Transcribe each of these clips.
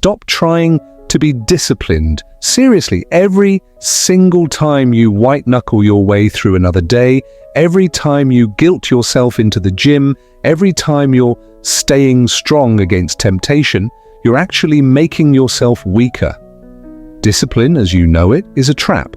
Stop trying to be disciplined. Seriously, every single time you white-knuckle your way through another day, every time you guilt yourself into the gym, every time you're staying strong against temptation, you're actually making yourself weaker. Discipline, as you know it, is a trap.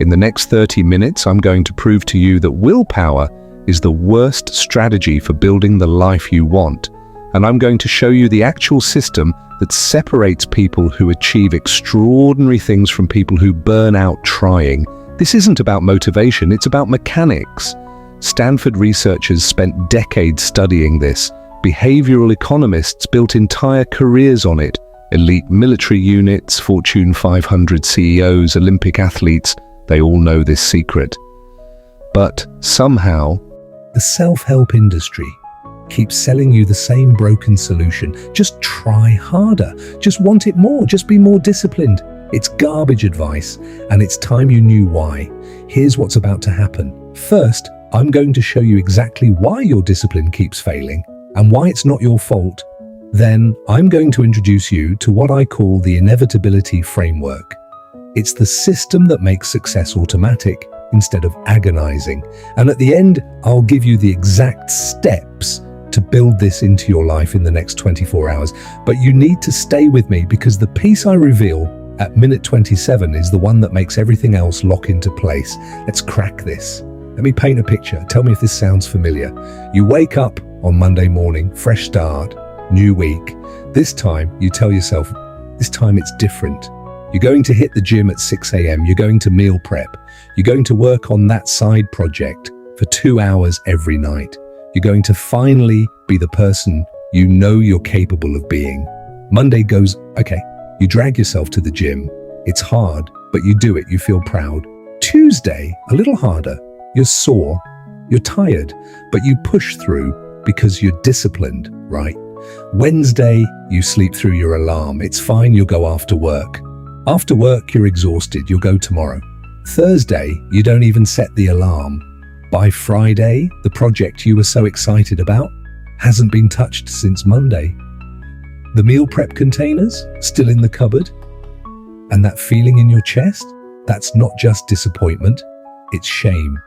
In the next 30 minutes, I'm going to prove to you that willpower is the worst strategy for building the life you want. And I'm going to show you the actual system that separates people who achieve extraordinary things from people who burn out trying. This isn't about motivation, it's about mechanics. Stanford researchers spent decades studying this. Behavioral economists built entire careers on it. Elite military units, Fortune 500 CEOs, Olympic athletes, they all know this secret. But somehow, the self-help industry keeps selling you the same broken solution. Just try harder. Just want it more. Just be more disciplined. It's garbage advice, and it's time you knew why. Here's what's about to happen. First, I'm going to show you exactly why your discipline keeps failing and why it's not your fault. Then, I'm going to introduce you to what I call the Inevitability Framework. It's the system that makes success automatic instead of agonizing. And at the end, I'll give you the exact steps to build this into your life in the next 24 hours. But you need to stay with me because the piece I reveal at minute 27 is the one that makes everything else lock into place. Let's crack this. Let me paint a picture. Tell me if this sounds familiar. You wake up on Monday morning, fresh start, new week. This time, you tell yourself, this time it's different. You're going to hit the gym at 6 a.m. You're going to meal prep. You're going to work on that side project for 2 hours every night. You're going to finally be the person you know you're capable of being. Monday goes, okay, you drag yourself to the gym. It's hard, but you do it. You feel proud. Tuesday, a little harder. You're sore. You're tired, but you push through because you're disciplined, right? Wednesday, you sleep through your alarm. It's fine. You'll go after work. After work, you're exhausted. You'll go tomorrow. Thursday, you don't even set the alarm. By Friday, the project you were so excited about hasn't been touched since Monday. The meal prep containers still in the cupboard. And that feeling in your chest, that's not just disappointment, it's shame.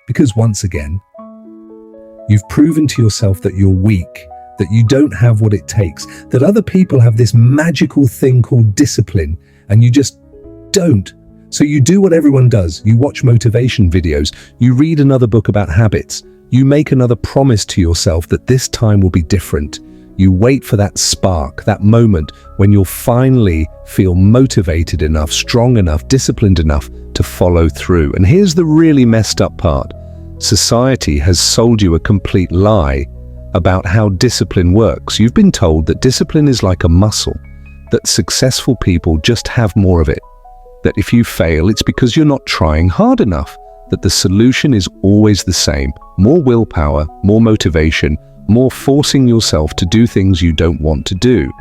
Because once again, you've proven to yourself that you're weak, that you don't have what it takes, that other people have this magical thing called discipline, and you just don't. So you do what everyone does. You watch motivation videos, you read another book about habits, you make another promise to yourself that this time will be different. You wait for that spark, that moment when you'll finally feel motivated enough, strong enough, disciplined enough to follow through. And here's the really messed up part. Society has sold you a complete lie about how discipline works. You've been told that discipline is like a muscle, that successful people just have more of it, that if you fail, it's because you're not trying hard enough, that the solution is always the same: more willpower, more motivation, more forcing yourself to do things you don't want to do.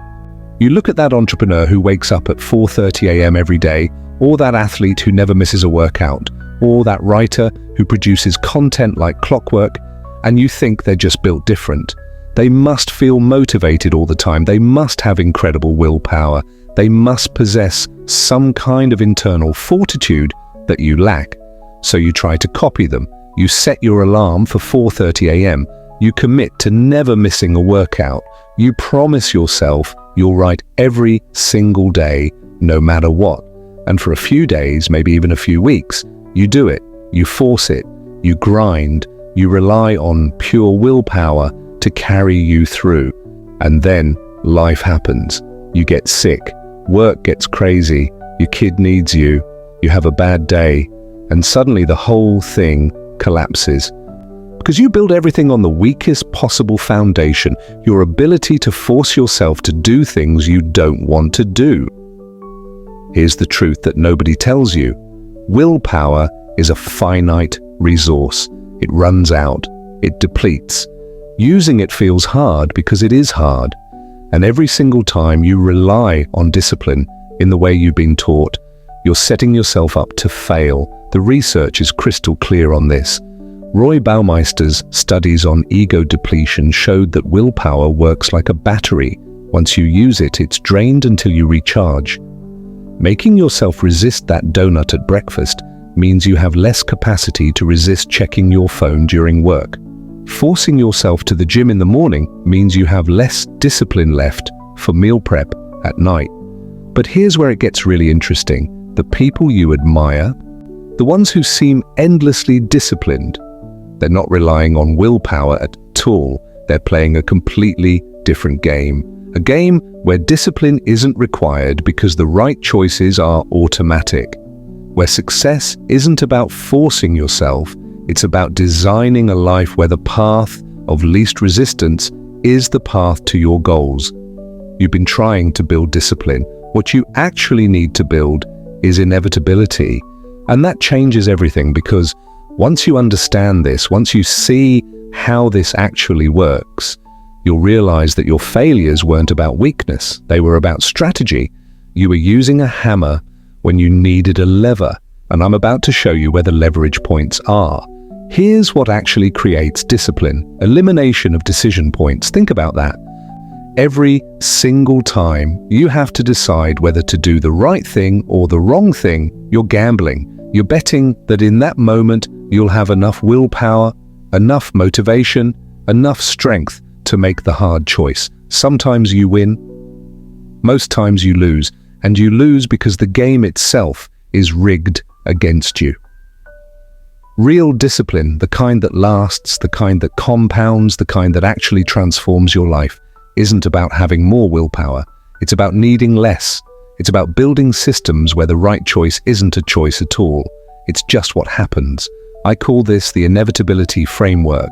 You look at that entrepreneur who wakes up at 4:30 a.m. every day, or that athlete who never misses a workout, or that writer who produces content like clockwork, and you think they're just built different. They must feel motivated all the time. They must have incredible willpower. They must possess some kind of internal fortitude that you lack. So you try to copy them. You set your alarm for 4:30 a.m. You commit to never missing a workout. You promise yourself you'll write every single day, no matter what. And for a few days, maybe even a few weeks, you do it. You force it. You grind. You rely on pure willpower to carry you through. And then life happens. You get sick. Work gets crazy. Your kid needs you. You have a bad day. And suddenly the whole thing collapses. Because you build everything on the weakest possible foundation, your ability to force yourself to do things you don't want to do. Here's the truth that nobody tells you. Willpower is a finite resource. It runs out. It depletes. Using it feels hard because it is hard. And every single time you rely on discipline in the way you've been taught, you're setting yourself up to fail. The research is crystal clear on this. Roy Baumeister's studies on ego depletion showed that willpower works like a battery. Once you use it, it's drained until you recharge. Making yourself resist that donut at breakfast means you have less capacity to resist checking your phone during work. Forcing yourself to the gym in the morning means you have less discipline left for meal prep at night. But here's where it gets really interesting. The people you admire, the ones who seem endlessly disciplined, they're not relying on willpower at all. They're playing a completely different game. A game where discipline isn't required because the right choices are automatic. Where success isn't about forcing yourself, it's about designing a life where the path of least resistance is the path to your goals. You've been trying to build discipline. What you actually need to build is inevitability. And that changes everything, because once you understand this, once you see how this actually works, you'll realize that your failures weren't about weakness. They were about strategy. You were using a hammer when you needed a lever, and I'm about to show you where the leverage points are. Here's what actually creates discipline: elimination of decision points. Think about that. Every single time you have to decide whether to do the right thing or the wrong thing, you're gambling. You're betting that in that moment you'll have enough willpower, enough motivation, enough strength to make the hard choice. Sometimes you win, most times you lose, and you lose because the game itself is rigged against you. Real discipline, the kind that lasts, the kind that compounds, the kind that actually transforms your life, isn't about having more willpower. It's about needing less. It's about building systems where the right choice isn't a choice at all. It's just what happens. I call this the Inevitability Framework.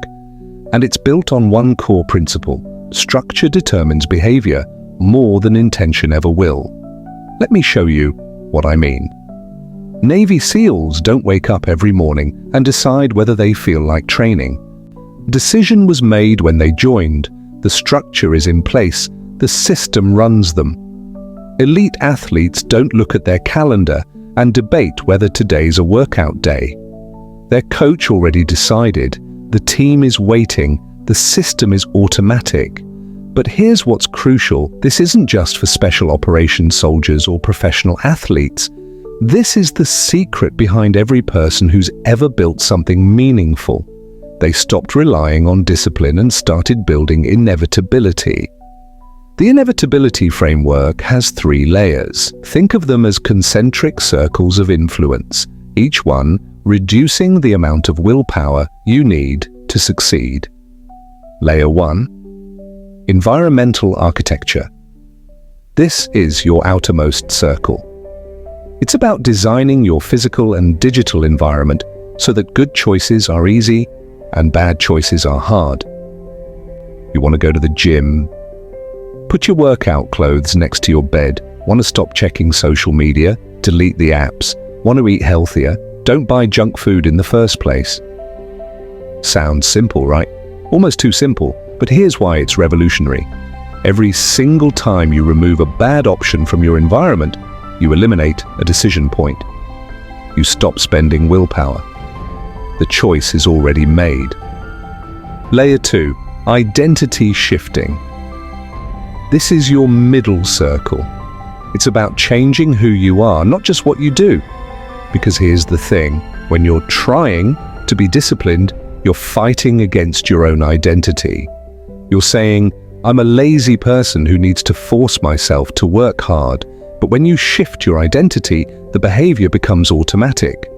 And it's built on one core principle: structure determines behavior more than intention ever will. Let me show you what I mean. Navy SEALs don't wake up every morning and decide whether they feel like training. Decision was made when they joined. The structure is in place. The system runs them. Elite athletes don't look at their calendar and debate whether today's a workout day. Their coach already decided. The team is waiting. The system is automatic. But here's what's crucial. This isn't just for special operations soldiers or professional athletes. This is the secret behind every person who's ever built something meaningful. They stopped relying on discipline and started building inevitability. The Inevitability Framework has 3 layers. Think of them as concentric circles of influence, each one reducing the amount of willpower you need to succeed. Layer 1. Environmental architecture. This is your outermost circle. It's about designing your physical and digital environment so that good choices are easy and bad choices are hard. You want to go to the gym? Put your workout clothes next to your bed. Want to stop checking social media? Delete the apps. Want to eat healthier? Don't buy junk food in the first place. Sounds simple, right? Almost too simple, but here's why it's revolutionary. Every single time you remove a bad option from your environment, you eliminate a decision point. You stop spending willpower. The choice is already made. Layer 2. Identity shifting. This is your middle circle. It's about changing who you are, not just what you do. Because here's the thing, when you're trying to be disciplined, you're fighting against your own identity. You're saying, I'm a lazy person who needs to force myself to work hard. But when you shift your identity, the behavior becomes automatic.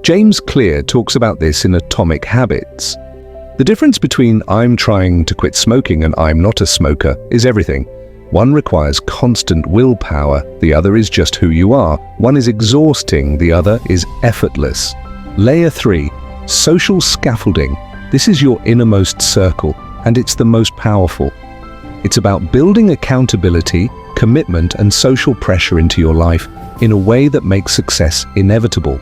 James Clear talks about this in Atomic Habits. The difference between I'm trying to quit smoking and I'm not a smoker is everything. One requires constant willpower, the other is just who you are. One is exhausting, the other is effortless. Layer 3. Social scaffolding. This is your innermost circle, and it's the most powerful. It's about building accountability, commitment, and social pressure into your life in a way that makes success inevitable.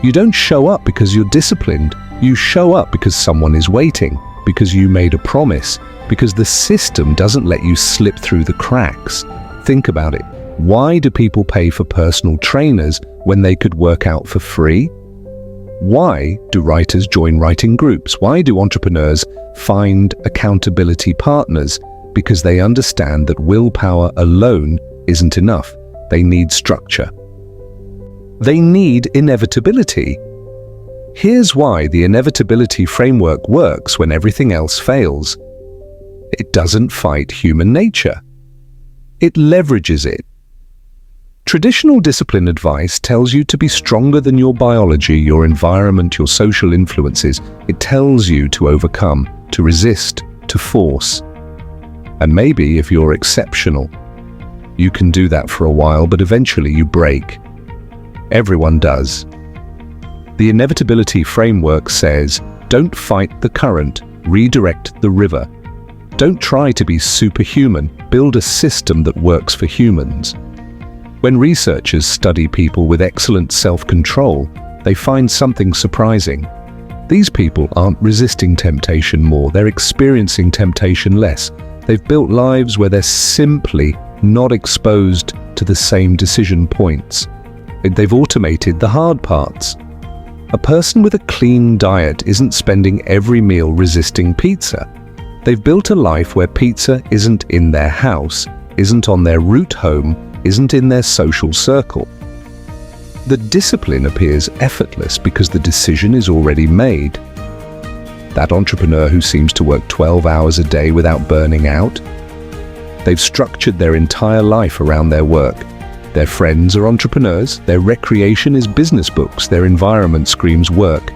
You don't show up because you're disciplined. You show up because someone is waiting, because you made a promise, because the system doesn't let you slip through the cracks. Think about it. Why do people pay for personal trainers when they could work out for free? Why do writers join writing groups? Why do entrepreneurs find accountability partners? because they understand that willpower alone isn't enough. They need structure. They need inevitability. Here's why the Inevitability Framework works when everything else fails. It doesn't fight human nature. It leverages it. Traditional discipline advice tells you to be stronger than your biology, your environment, your social influences. It tells you to overcome, to resist, to force. And maybe if you're exceptional, you can do that for a while, but eventually you break. Everyone does. The Inevitability Framework says, don't fight the current, redirect the river. Don't try to be superhuman, build a system that works for humans. When researchers study people with excellent self-control, they find something surprising. These people aren't resisting temptation more, they're experiencing temptation less. They've built lives where they're simply not exposed to the same decision points. They've automated the hard parts. A person with a clean diet isn't spending every meal resisting pizza. They've built a life where pizza isn't in their house, isn't on their route home, isn't in their social circle. The discipline appears effortless because the decision is already made. That entrepreneur who seems to work 12 hours a day without burning out, they've structured their entire life around their work. Their friends are entrepreneurs, their recreation is business books, their environment screams work.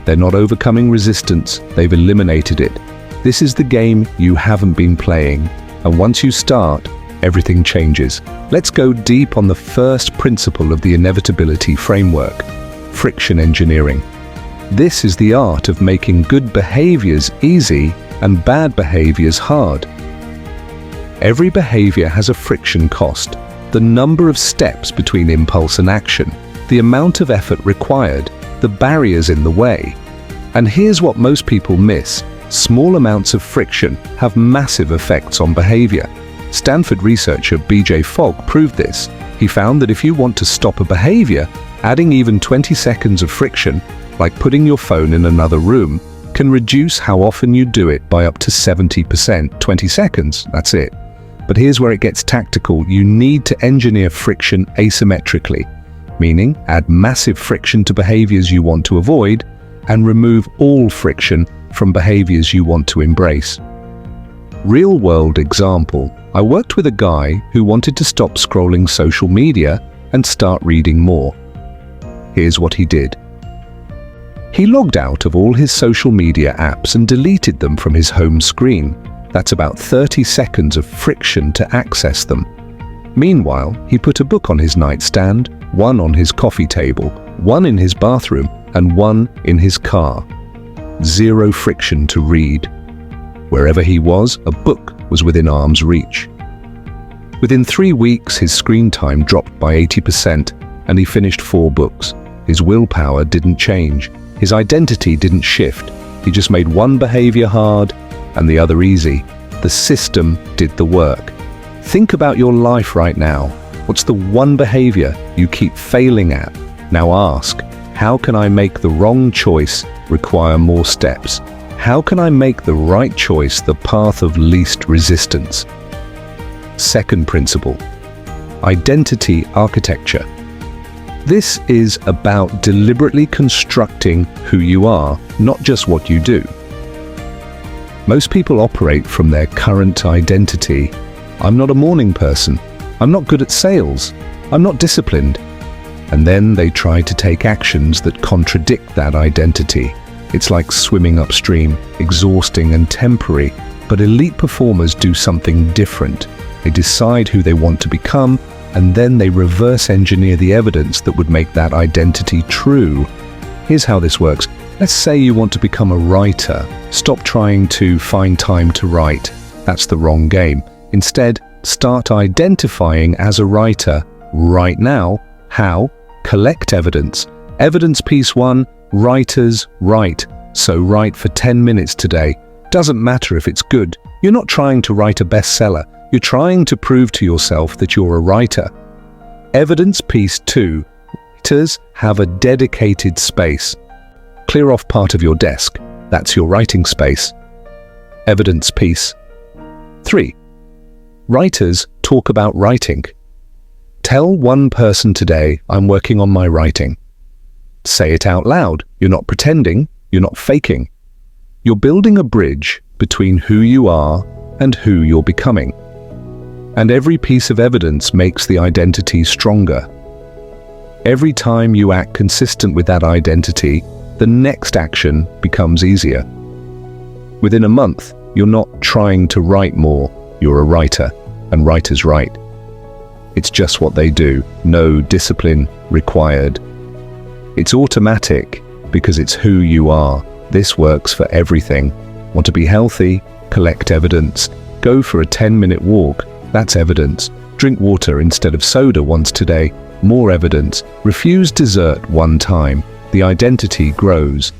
They're not overcoming resistance, they've eliminated it. This is the game you haven't been playing, and once you start, everything changes. Let's go deep on the first principle of the Inevitability Framework, friction engineering. This is the art of making good behaviors easy and bad behaviors hard. Every behavior has a friction cost, the number of steps between impulse and action, the amount of effort required, the barriers in the way. And here's what most people miss. Small amounts of friction have massive effects on behavior. Stanford researcher B.J. Fogg proved this. He found that if you want to stop a behavior, adding even 20 seconds of friction, like putting your phone in another room, can reduce how often you do it by up to 70%. 20 seconds, that's it. But here's where it gets tactical. You need to engineer friction asymmetrically, meaning add massive friction to behaviors you want to avoid and remove all friction from behaviors you want to embrace. Real-world example. I worked with a guy who wanted to stop scrolling social media and start reading more. Here's what he did. He logged out of all his social media apps and deleted them from his home screen. That's about 30 seconds of friction to access them. Meanwhile, he put a book on his nightstand, one on his coffee table, one in his bathroom, and one in his car. Zero friction to read. Wherever he was, a book was within arm's reach. Within 3 weeks, his screen time dropped by 80%, and he finished 4 books. His willpower didn't change. His identity didn't shift. He just made one behavior hard and the other easy. The system did the work. Think about your life right now. What's the one behavior you keep failing at? Now ask, how can I make the wrong choice require more steps? How can I make the right choice the path of least resistance? Second principle, identity architecture. This is about deliberately constructing who you are, not just what you do. Most people operate from their current identity. I'm not a morning person. I'm not good at sales. I'm not disciplined. And then they try to take actions that contradict that identity. It's like swimming upstream, exhausting and temporary, but elite performers do something different. They decide who they want to become, and then they reverse engineer the evidence that would make that identity true. Here's how this works. Let's say you want to become a writer. Stop trying to find time to write. That's the wrong game. Instead, start identifying as a writer right now. How? Collect evidence. Evidence piece 1, writers write. So write for 10 minutes today. Doesn't matter if it's good. You're not trying to write a bestseller. You're trying to prove to yourself that you're a writer. Evidence piece 2. Writers have a dedicated space. Clear off part of your desk. That's your writing space. Evidence piece 3. Writers talk about writing. Tell one person today, I'm working on my writing. Say it out loud. You're not pretending, you're not faking. You're building a bridge between who you are and who you're becoming. And every piece of evidence makes the identity stronger. Every time you act consistent with that identity, the next action becomes easier. Within a month, you're not trying to write more, you're a writer, and writers write. It's just what they do, no discipline required. It's automatic because it's who you are. This works for everything. Want to be healthy? Collect evidence. Go for a 10-minute walk. That's evidence. Drink water instead of soda once today. More evidence. Refuse dessert one time. The identity grows.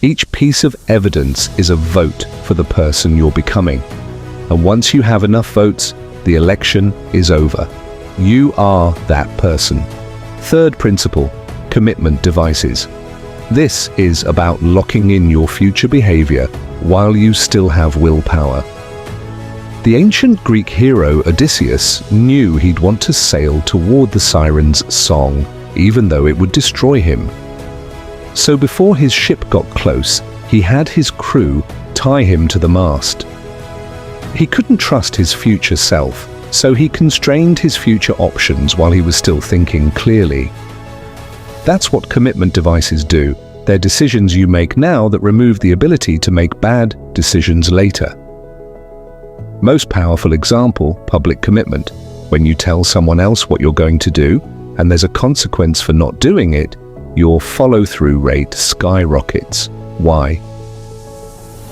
Each piece of evidence is a vote for the person you're becoming. And once you have enough votes, the election is over. You are that person. Third principle, commitment devices. This is about locking in your future behavior while you still have willpower. The ancient Greek hero Odysseus knew he'd want to sail toward the siren's song, even though it would destroy him. So before his ship got close, he had his crew tie him to the mast. He couldn't trust his future self, so he constrained his future options while he was still thinking clearly. That's what commitment devices do. They're decisions you make now that remove the ability to make bad decisions later. Most powerful example, public commitment. When you tell someone else what you're going to do, and there's a consequence for not doing it, your follow-through rate skyrockets. Why?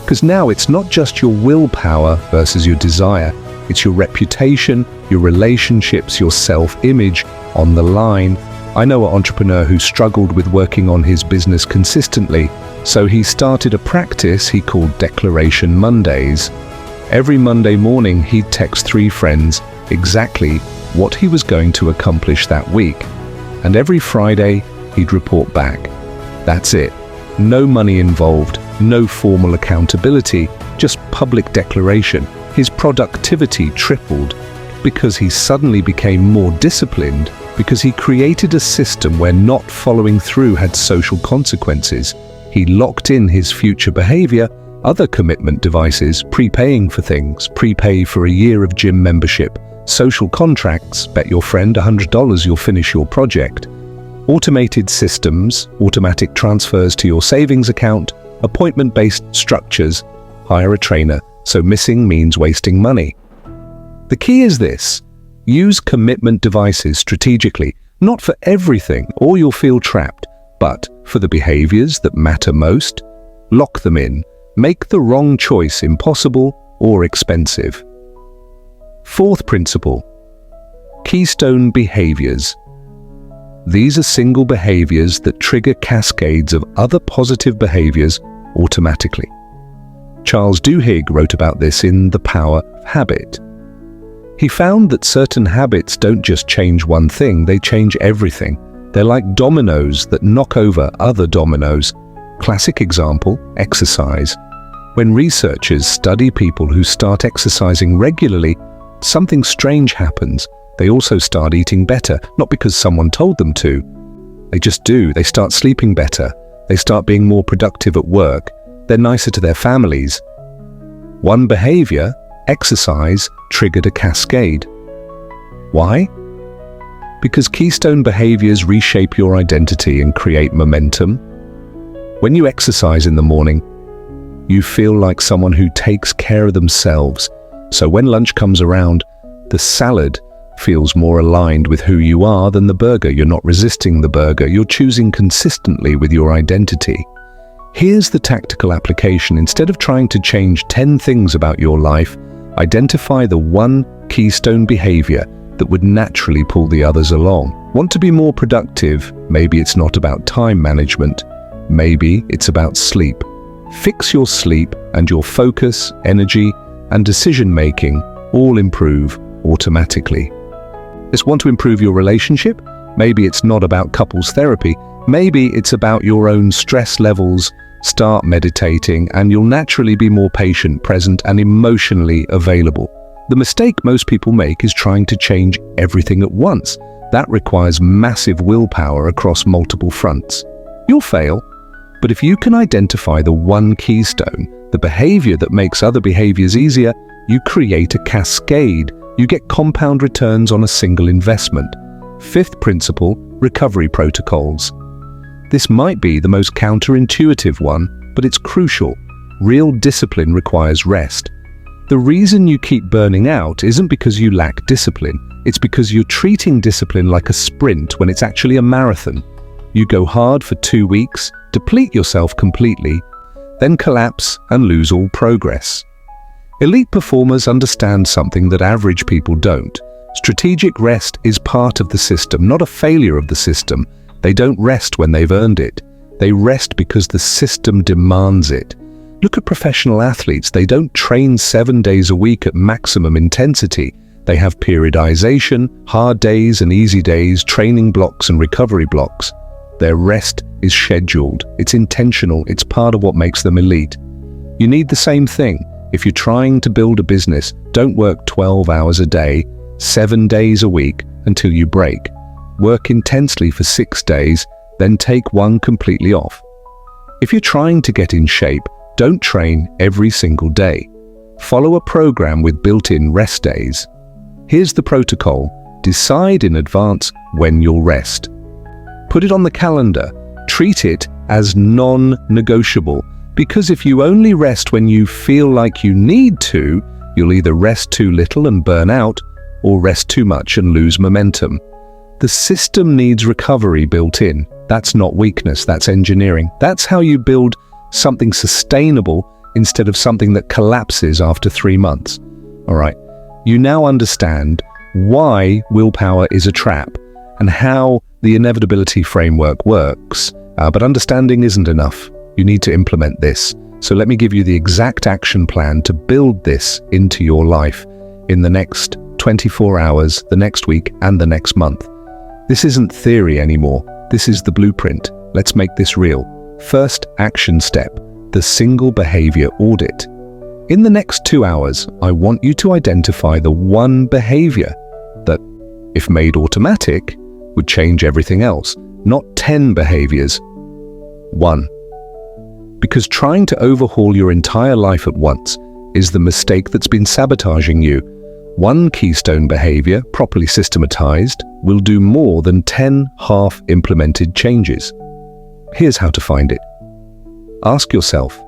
Because now it's not just your willpower versus your desire, it's your reputation, your relationships, your self-image on the line. I know an entrepreneur who struggled with working on his business consistently, so he started a practice he called Declaration Mondays. Every Monday morning, he'd text 3 friends exactly what he was going to accomplish that week. And every Friday, he'd report back. That's it. No money involved, no formal accountability, just public declaration. His productivity tripled because he suddenly became more disciplined, because he created a system where not following through had social consequences. He locked in his future behavior. Other commitment devices, prepaying for things, prepay for a year of gym membership, social contracts, bet your friend $100 you'll finish your project, automated systems, automatic transfers to your savings account, appointment-based structures, hire a trainer, so missing means wasting money. The key is this: use commitment devices strategically, not for everything or you'll feel trapped, but for the behaviors that matter most. Lock them in. Make the wrong choice impossible or expensive. Fourth principle, keystone behaviors. These are single behaviors that trigger cascades of other positive behaviors automatically. Charles Duhigg wrote about this in The Power of Habit. He found that certain habits don't just change one thing, they change everything. They're like dominoes that knock over other dominoes. Classic example, exercise. When researchers study people who start exercising regularly, something strange happens. They also start eating better, not because someone told them to. They just do. They start sleeping better. They start being more productive at work. They're nicer to their families. One behavior, exercise, triggered a cascade. Why? Because keystone behaviors reshape your identity and create momentum. When you exercise in the morning, you feel like someone who takes care of themselves. So when lunch comes around, the salad feels more aligned with who you are than the burger. You're not resisting the burger, you're choosing consistently with your identity. Here's the tactical application. Instead of trying to change 10 things about your life, identify the one keystone behavior that would naturally pull the others along. Want to be more productive? Maybe it's not about time management. Maybe it's about sleep. Fix your sleep and your focus, energy, and decision-making all improve automatically. Just want to improve your relationship? Maybe it's not about couples therapy. Maybe it's about your own stress levels. Start meditating and you'll naturally be more patient, present, and emotionally available. The mistake most people make is trying to change everything at once. That requires massive willpower across multiple fronts. You'll fail, but if you can identify the one keystone, the behavior that makes other behaviors easier, you create a cascade. You get compound returns on a single investment. Fifth principle, recovery protocols. This might be the most counterintuitive one, but it's crucial. Real discipline requires rest. The reason you keep burning out isn't because you lack discipline. It's because you're treating discipline like a sprint when it's actually a marathon. You go hard for 2 weeks, deplete yourself completely, then collapse and lose all progress. Elite performers understand something that average people don't. Strategic rest is part of the system, not a failure of the system. They don't rest when they've earned it. They rest because the system demands it. Look at professional athletes. They don't train 7 days a week at maximum intensity. They have periodization, hard days and easy days, training blocks and recovery blocks. Their rest is scheduled. It's intentional. It's part of what makes them elite. You need the same thing. If you're trying to build a business, don't work 12 hours a day, 7 days a week until you break. Work intensely for 6 days, then take one completely off. If you're trying to get in shape, don't train every single day. Follow a program with built-in rest days. Here's the protocol. Decide in advance when you'll rest. Put it on the calendar. Treat it as non-negotiable, because if you only rest when you feel like you need to, you'll either rest too little and burn out, or rest too much and lose momentum. The system needs recovery built in. That's not weakness, that's engineering. That's how you build something sustainable instead of something that collapses after 3 months. All right, you now understand why willpower is a trap and how the Inevitability Framework works. But understanding isn't enough. You need to implement this. So let me give you the exact action plan to build this into your life in the next 24 hours, the next week, and the next month. This isn't theory anymore. This is the blueprint. Let's make this real. First action step, the single behavior audit. In the next 2 hours, I want you to identify the one behavior that, if made automatic, would change everything else, not 10 behaviors. 1. Because trying to overhaul your entire life at once is the mistake that's been sabotaging you. One keystone behavior, properly systematized, will do more than 10 half-implemented changes. Here's how to find it. Ask yourself,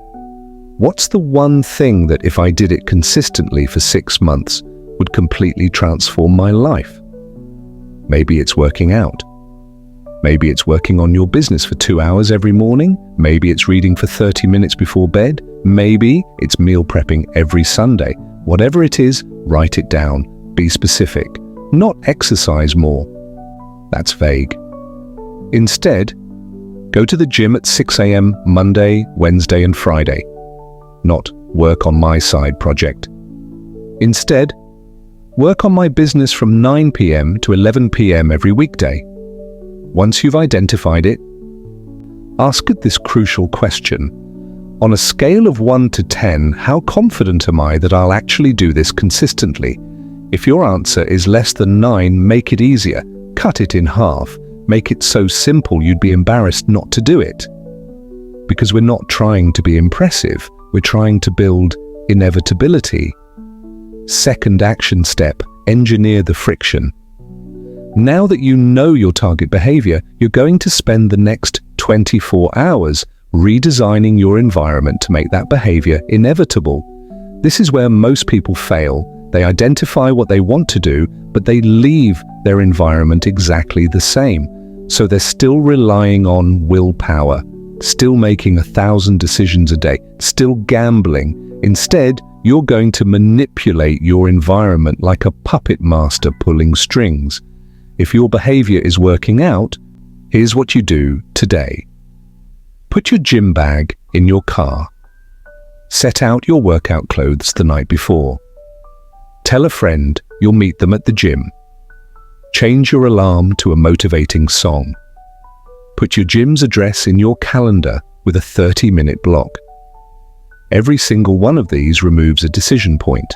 what's the one thing that if I did it consistently for 6 months would completely transform my life? Maybe it's working out. Maybe it's working on your business for 2 hours every morning. Maybe it's reading for 30 minutes before bed. Maybe it's meal prepping every Sunday. Whatever it is, write it down. Be specific. Not exercise more. That's vague. Instead, go to the gym at 6 a.m. Monday, Wednesday, and Friday. Not work on my side project. Instead, work on my business from 9 p.m. to 11 p.m. every weekday. Once you've identified it, ask it this crucial question. On a scale of 1 to 10, how confident am I that I'll actually do this consistently? If your answer is less than 9, make it easier. Cut it in half. Make it so simple you'd be embarrassed not to do it. Because we're not trying to be impressive, we're trying to build inevitability. Second action step, engineer the friction. Now that you know your target behavior, you're going to spend the next 24 hours redesigning your environment to make that behavior inevitable. This is where most people fail. They identify what they want to do, but they leave their environment exactly the same. So they're still relying on willpower, still making 1,000 decisions a day, still gambling. Instead, you're going to manipulate your environment like a puppet master pulling strings. If your behavior is working out, here's what you do today. Put your gym bag in your car. Set out your workout clothes the night before. Tell a friend you'll meet them at the gym. Change your alarm to a motivating song. Put your gym's address in your calendar with a 30-minute block. Every single one of these removes a decision point.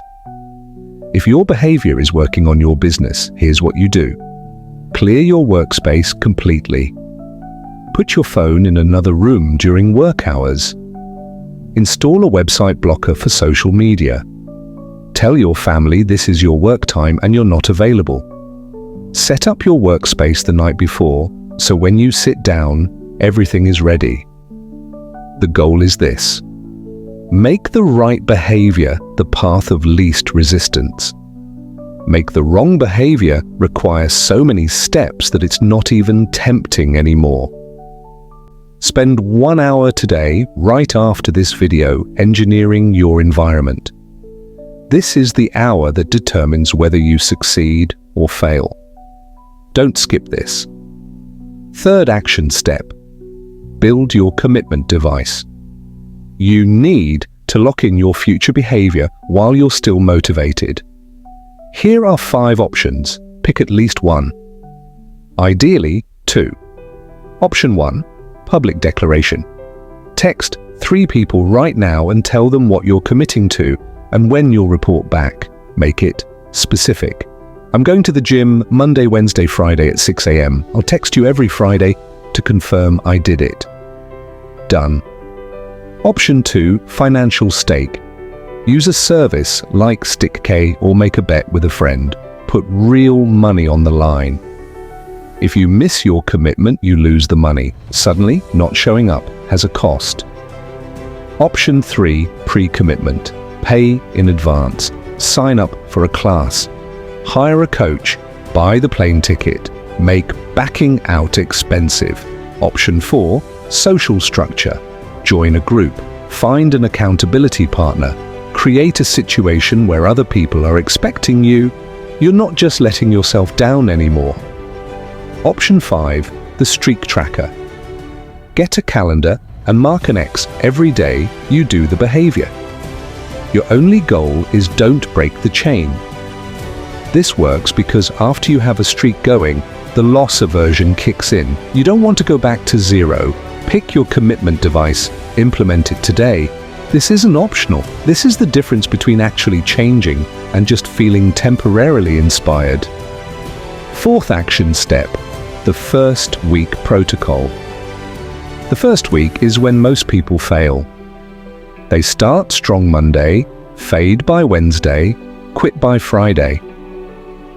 If your behavior is working on your business, here's what you do. Clear your workspace completely. Put your phone in another room during work hours. Install a website blocker for social media. Tell your family this is your work time and you're not available. Set up your workspace the night before, so when you sit down, everything is ready. The goal is this: make the right behavior the path of least resistance. Make the wrong behavior require so many steps that it's not even tempting anymore. Spend 1 hour today, right after this video, engineering your environment. This is the hour that determines whether you succeed or fail. Don't skip this. Third action step: build your commitment device. You need to lock in your future behavior while you're still motivated. Here are 5 options. Pick at least one. Ideally, 2. Option 1. Public declaration. Text 3 people right now and tell them what you're committing to and when you'll report back. Make it specific. I'm going to the gym Monday, Wednesday, Friday at 6 a.m. I'll text you every Friday to confirm I did it. Done. Option 2. Financial stake. Use a service like StickK or make a bet with a friend. Put real money on the line. If you miss your commitment, you lose the money. Suddenly, not showing up has a cost. Option 3. Pre-commitment. Pay in advance. Sign up for a class. Hire a coach. Buy the plane ticket. Make backing out expensive. Option 4. Social structure. Join a group. Find an accountability partner. Create a situation where other people are expecting you. You're not just letting yourself down anymore. Option 5. The streak tracker. Get a calendar and mark an X every day you do the behavior. Your only goal is don't break the chain. This works because after you have a streak going, the loss aversion kicks in. You don't want to go back to 0. Pick your commitment device, implement it today. This isn't optional. This is the difference between actually changing and just feeling temporarily inspired. Fourth action step: the first week protocol. The first week is when most people fail. They start strong Monday, fade by Wednesday, quit by Friday.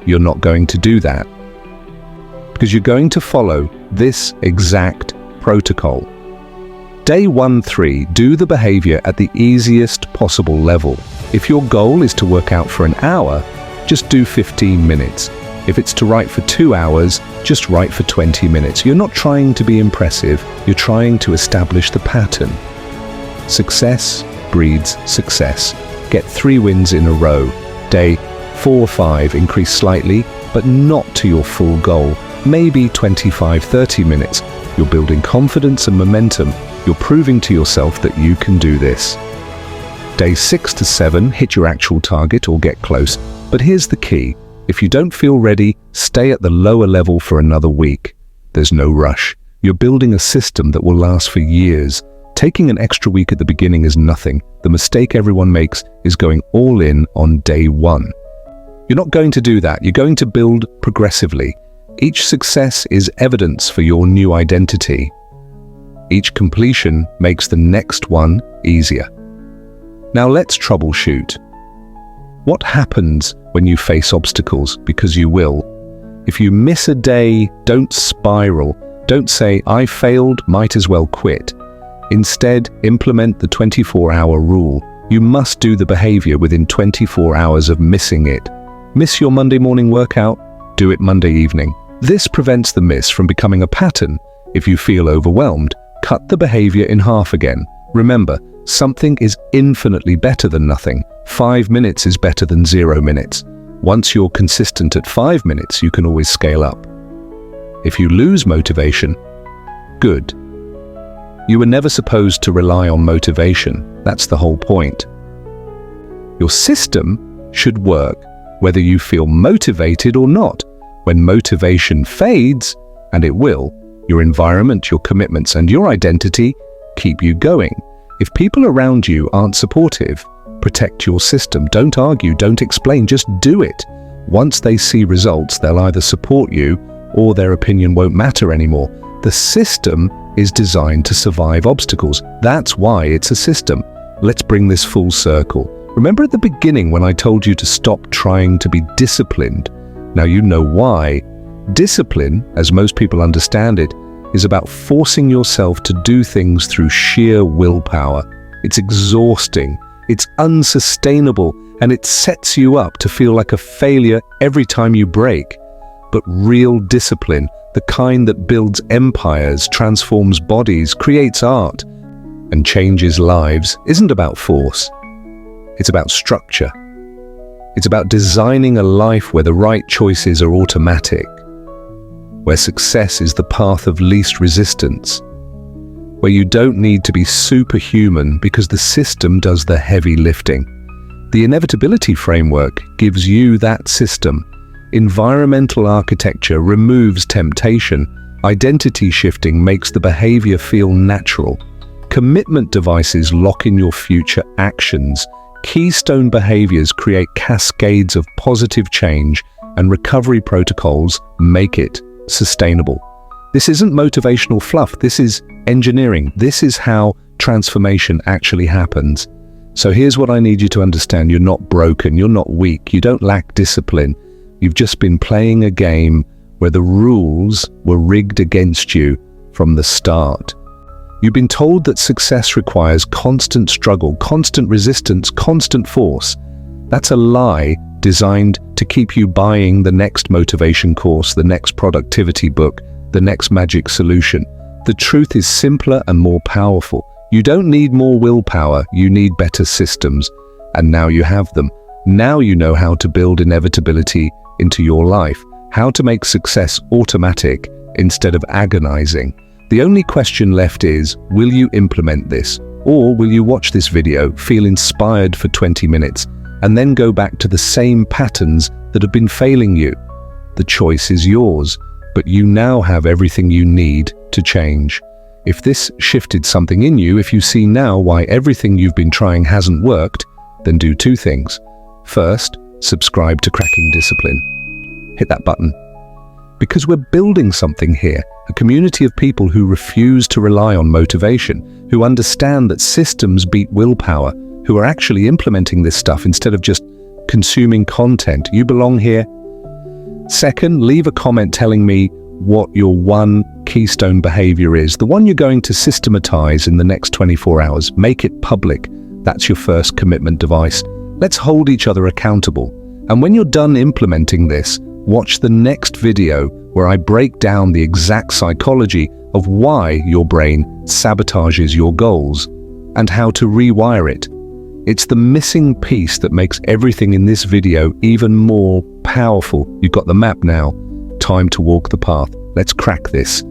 You're not going to do that, because you're going to follow this exact protocol. Day 1-3, do the behavior at the easiest possible level. If your goal is to work out for an hour, just do 15 minutes. If it's to write for 2 hours, just write for 20 minutes. You're not trying to be impressive, you're trying to establish the pattern. Success breeds success. Get 3 wins in a row. Day 4-5, increase slightly, but not to your full goal. Maybe 25-30 minutes. You're building confidence and momentum. You're proving to yourself that you can do this. Day 6-7, hit your actual target or get close. But here's the key. If you don't feel ready, stay at the lower level for another week. There's no rush. You're building a system that will last for years. Taking an extra week at the beginning is nothing. The mistake everyone makes is going all in on day 1. You're not going to do that. You're going to build progressively. Each success is evidence for your new identity. Each completion makes the next one easier. Now let's troubleshoot. What happens when you face obstacles? Because you will. If you miss a day, don't spiral. Don't say, I failed, might as well quit. Instead, implement the 24-hour rule. You must do the behavior within 24 hours of missing it. Miss your Monday morning workout? Do it Monday evening. This prevents the miss from becoming a pattern. If you feel overwhelmed, cut the behavior in half again. Remember, something is infinitely better than nothing. 5 minutes is better than 0 minutes. Once you're consistent at 5 minutes, you can always scale up. If you lose motivation, good. You were never supposed to rely on motivation. That's the whole point. Your system should work whether you feel motivated or not. When motivation fades, and it will, your environment, your commitments, and your identity keep you going. If people around you aren't supportive, Protect your system. Don't argue, don't explain, just do it. Once they see results, they'll either support you or their opinion won't matter anymore. The system is designed to survive obstacles. That's why it's a system. Let's bring this full circle. Remember at the beginning when I told you to stop trying to be disciplined? Now you know why. Discipline, as most people understand it, is about forcing yourself to do things through sheer willpower. It's exhausting, it's unsustainable, and it sets you up to feel like a failure every time you break. But real discipline, the kind that builds empires, transforms bodies, creates art, and changes lives, isn't about force. It's about structure. It's about designing a life where the right choices are automatic, where success is the path of least resistance, where you don't need to be superhuman because the system does the heavy lifting. The Inevitability Framework gives you that system. Environmental architecture removes temptation. Identity shifting makes the behavior feel natural. Commitment devices lock in your future actions. Keystone behaviors create cascades of positive change, and recovery protocols make it sustainable. This isn't motivational fluff, this is engineering. This is how transformation actually happens. So here's what I need you to understand. You're not broken, you're not weak, you don't lack discipline. You've just been playing a game where the rules were rigged against you from the start. You've been told that success requires constant struggle, constant resistance, constant force. That's a lie designed to keep you buying the next motivation course, the next productivity book, the next magic solution. The truth is simpler and more powerful. You don't need more willpower, you need better systems. And now you have them. Now you know how to build inevitability into your life, how to make success automatic instead of agonizing. The only question left is, will you implement this? Or will you watch this video, feel inspired for 20 minutes, and then go back to the same patterns that have been failing you? The choice is yours, but you now have everything you need to change. If this shifted something in you, if you see now why everything you've been trying hasn't worked, then do two things. First, subscribe to Cracking Discipline. Hit that button. Because we're building something here, a community of people who refuse to rely on motivation, who understand that systems beat willpower, who are actually implementing this stuff instead of just consuming content. You belong here. Second, leave a comment telling me what your one keystone behavior is, the one you're going to systematize in the next 24 hours. Make it public. That's your first commitment device. Let's hold each other accountable. And when you're done implementing this, watch the next video where I break down the exact psychology of why your brain sabotages your goals and how to rewire it. It's the missing piece that makes everything in this video even more powerful. You've got the map now. Time to walk the path. Let's crack this.